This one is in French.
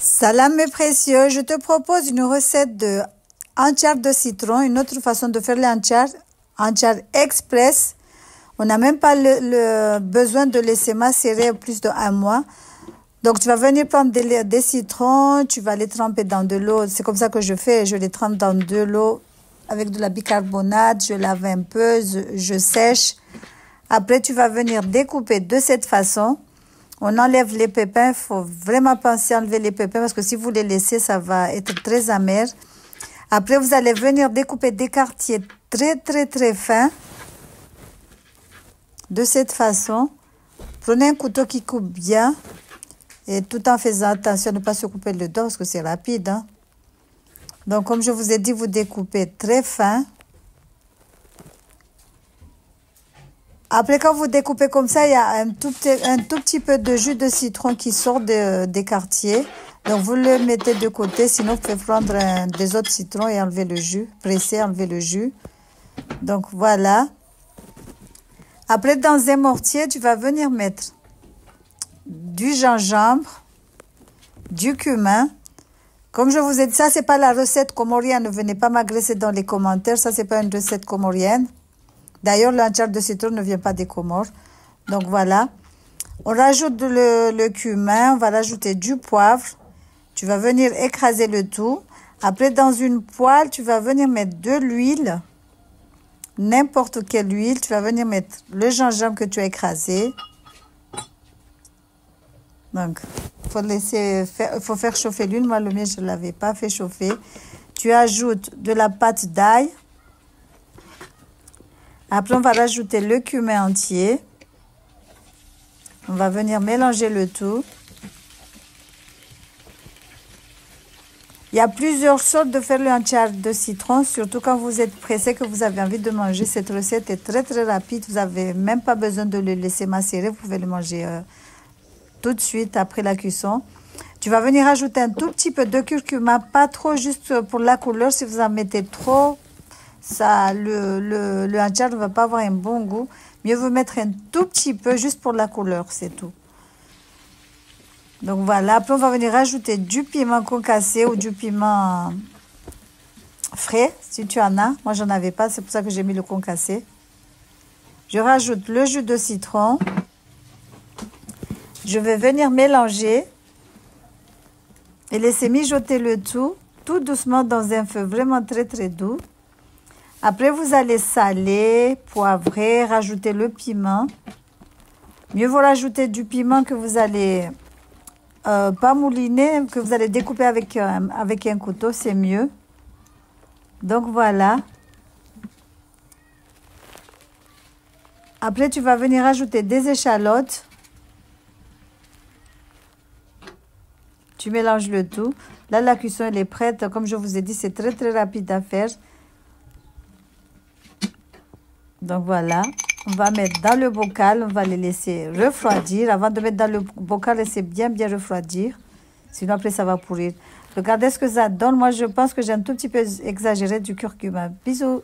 Salam mes précieux, je te propose une recette de anchar de citron, une autre façon de faire les anchar express. On n'a même pas le besoin de laisser macérer plus d'1 mois. Donc tu vas venir prendre des citrons, tu vas les tremper dans de l'eau. C'est comme ça que je fais, je les trempe dans de l'eau avec de la bicarbonate, je lave un peu, je sèche. Après tu vas venir découper de cette façon. On enlève les pépins, il faut vraiment penser à enlever les pépins parce que si vous les laissez, ça va être très amer. Après, vous allez venir découper des quartiers très fins. De cette façon, prenez un couteau qui coupe bien et tout en faisant attention de ne pas se couper le dos parce que c'est rapide. Hein? Donc, comme je vous ai dit, vous découpez très fin. Après, quand vous découpez comme ça, il y a un tout petit peu de jus de citron qui sort des quartiers. Donc, vous le mettez de côté. Sinon, vous pouvez prendre des autres citrons et enlever le jus. Presser, enlever le jus. Donc, voilà. Après, dans un mortier, tu vas venir mettre du gingembre, du cumin. Comme je vous ai dit, ça, c'est pas la recette comorienne. Ne venez pas m'agresser dans les commentaires. Ça, c'est pas une recette comorienne. D'ailleurs, l'anchar de citron ne vient pas des Comores. Donc, voilà. On rajoute le cumin. On va rajouter du poivre. Tu vas venir écraser le tout. Après, dans une poêle, tu vas venir mettre de l'huile. N'importe quelle huile. Tu vas venir mettre le gingembre que tu as écrasé. Donc, il faut faire chauffer l'huile. Moi, le mien, je ne l'avais pas fait chauffer. Tu ajoutes de la pâte d'ail. Après, on va rajouter le cumin entier. On va venir mélanger le tout. Il y a plusieurs sortes de faire le anchar de citron, surtout quand vous êtes pressé, que vous avez envie de manger. Cette recette est très rapide. Vous n'avez même pas besoin de le laisser macérer. Vous pouvez le manger tout de suite après la cuisson. Tu vas venir ajouter un tout petit peu de curcuma, pas trop, juste pour la couleur. Si vous en mettez trop, ça, le anchar ne va pas avoir un bon goût. Mieux vaut mettre un tout petit peu juste pour la couleur, c'est tout. Donc voilà, après on va venir rajouter du piment concassé ou du piment frais, si tu en as. Moi, j'en avais pas, c'est pour ça que j'ai mis le concassé. Je rajoute le jus de citron. Je vais venir mélanger et laisser mijoter le tout doucement dans un feu vraiment très doux. Après, vous allez saler, poivrer, rajouter le piment. Mieux vaut rajouter du piment que vous allez pas mouliner, que vous allez découper avec un couteau, c'est mieux. Donc, voilà. Après, tu vas venir rajouter des échalotes. Tu mélanges le tout. Là, la cuisson, elle est prête. Comme je vous ai dit, c'est très rapide à faire. Donc voilà, on va mettre dans le bocal, on va les laisser refroidir. Avant de mettre dans le bocal, laissez bien refroidir. Sinon après ça va pourrir. Regardez ce que ça donne. Moi je pense que j'ai un tout petit peu exagéré du curcuma. Bisous.